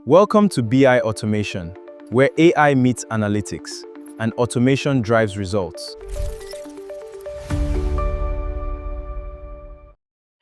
Welcome to BI Automation, where AI meets analytics and automation drives results.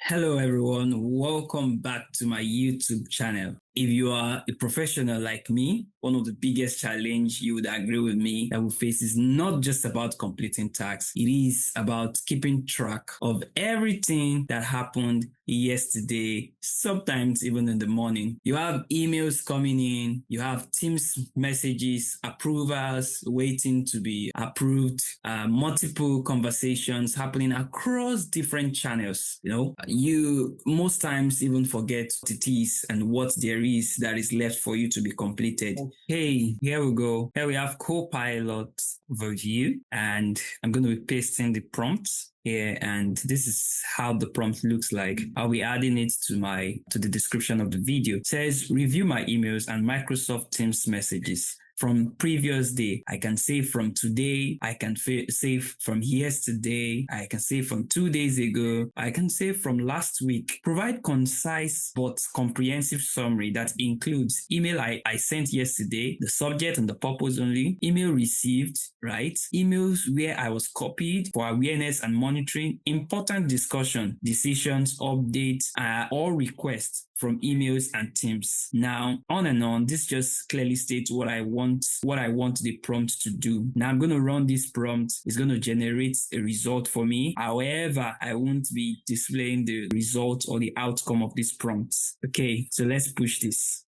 Hello everyone, welcome back to my YouTube channel. If you are a professional like me, one of the biggest challenge you would agree with me that we face is not just about completing tasks. It is about keeping track of everything that happened yesterday, sometimes even in the morning. You have emails coming in, you have Teams messages, approvals waiting to be approved, multiple conversations happening across different channels. You most times even forget what it is and what there is that is left for you to be completed. Okay, here we go. Here we have Copilot overview, and I'm going to be pasting the prompts here, and this is how the prompt looks like. I'll be adding it to the description of the video. It says review my emails and Microsoft Teams messages from previous day. I can save from today. I can save from yesterday. I can save from 2 days ago. I can save from last week. Provide concise but comprehensive summary that includes email I sent yesterday, the subject and the purpose only, email received, right? Emails where I was copied for awareness and monitoring, important discussion, decisions, updates, or requests from emails and Teams. Now, on and on, this just clearly states what I want the prompt to do. Now, I'm going to run this prompt. It's going to generate a result for me. However, I won't be displaying the result or the outcome of this prompt. Okay, so let's push this.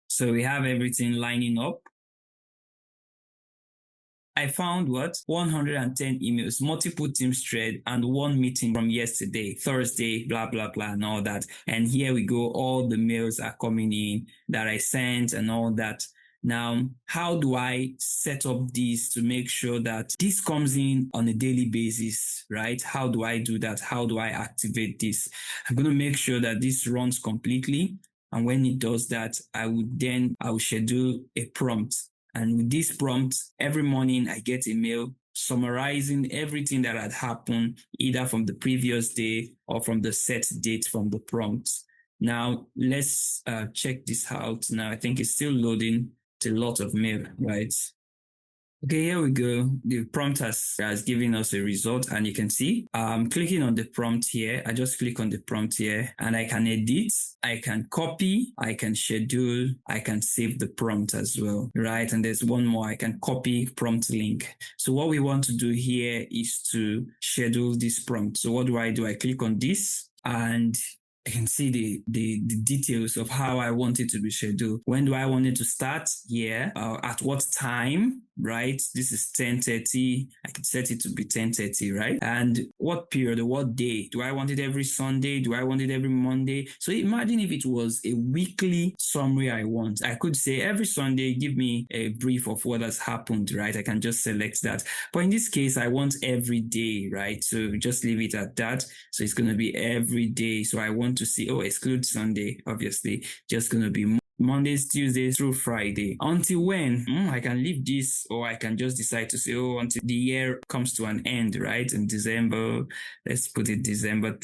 So we have everything lining up. I found 110 emails, multiple Teams thread, and one meeting from yesterday, Thursday, blah, blah, blah, and all that. And here we go. All the mails are coming in that I sent and all that. Now, how do I set up this to make sure that this comes in on a daily basis, right? How do I do that? How do I activate this? I'm going to make sure that this runs completely. And when it does that, I will schedule a prompt. And with this prompt, every morning I get a mail summarizing everything that had happened, either from the previous day or from the set date from the prompt. Now, let's check this out. Now, I think it's still loading. It's a lot of mail, right? Okay, here we go. The prompt has given us a result, and you can see I'm clicking on the prompt here. I just click on the prompt here and I can edit, I can copy, I can schedule, I can save the prompt as well, right? And there's one more, I can copy prompt link. So what we want to do here is to schedule this prompt. So what do? I click on this and I can see the details of how I want it to be scheduled. When do I want it to start? Yeah. At what time? Right? This is 10:30. I can set it to be 10:30, right? And what period or what day? Do I want it every Sunday? Do I want it every Monday? So imagine if it was a weekly summary I want. I could say every Sunday, give me a brief of what has happened, right? I can just select that. But in this case, I want every day, right? So just leave it at that. So it's going to be every day. So I want to see, exclude Sunday, obviously, just going to be Mondays, Tuesdays through Friday. Until when? I can leave this, or I can just decide to say, until the year comes to an end, right? In December, let's put it December,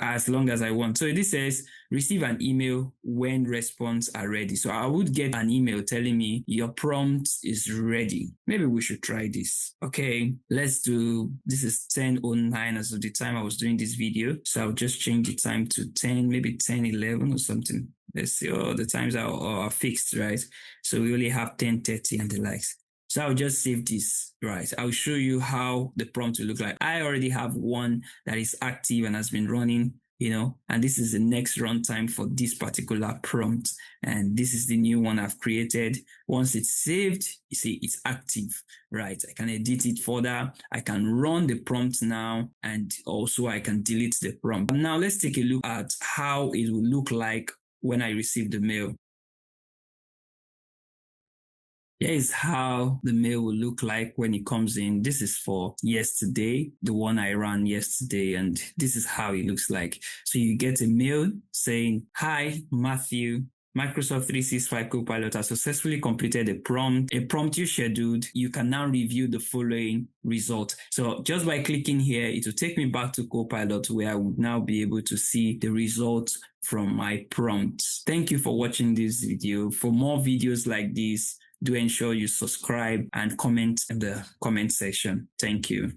as long as I want. So this says, receive an email when response are ready. So I would get an email telling me your prompt is ready. Maybe we should try this. Okay, let's do, this is 10:09 as of the time I was doing this video. So I'll just change the time to 10, maybe 10:11 or something. Let's see, the times are fixed, right? So we only have 10:30 and the likes. So I'll just save this, right? I'll show you how the prompt will look like. I already have one that is active and has been running, and this is the next runtime for this particular prompt. And this is the new one I've created. Once it's saved, you see it's active, right? I can edit it further. I can run the prompt now, and also I can delete the prompt. Now let's take a look at how it will look like when I receive the mail. Here is how the mail will look like when it comes in. This is for yesterday, the one I ran yesterday, and this is how it looks like. So you get a mail saying, "Hi, Matthew. Microsoft 365 Copilot has successfully completed a prompt you scheduled. You can now review the following result. So just by clicking here, it will take me back to Copilot, where I would now be able to see the results from my prompts. Thank you for watching this video. For more videos like this, do ensure you subscribe and comment in the comment section. Thank you.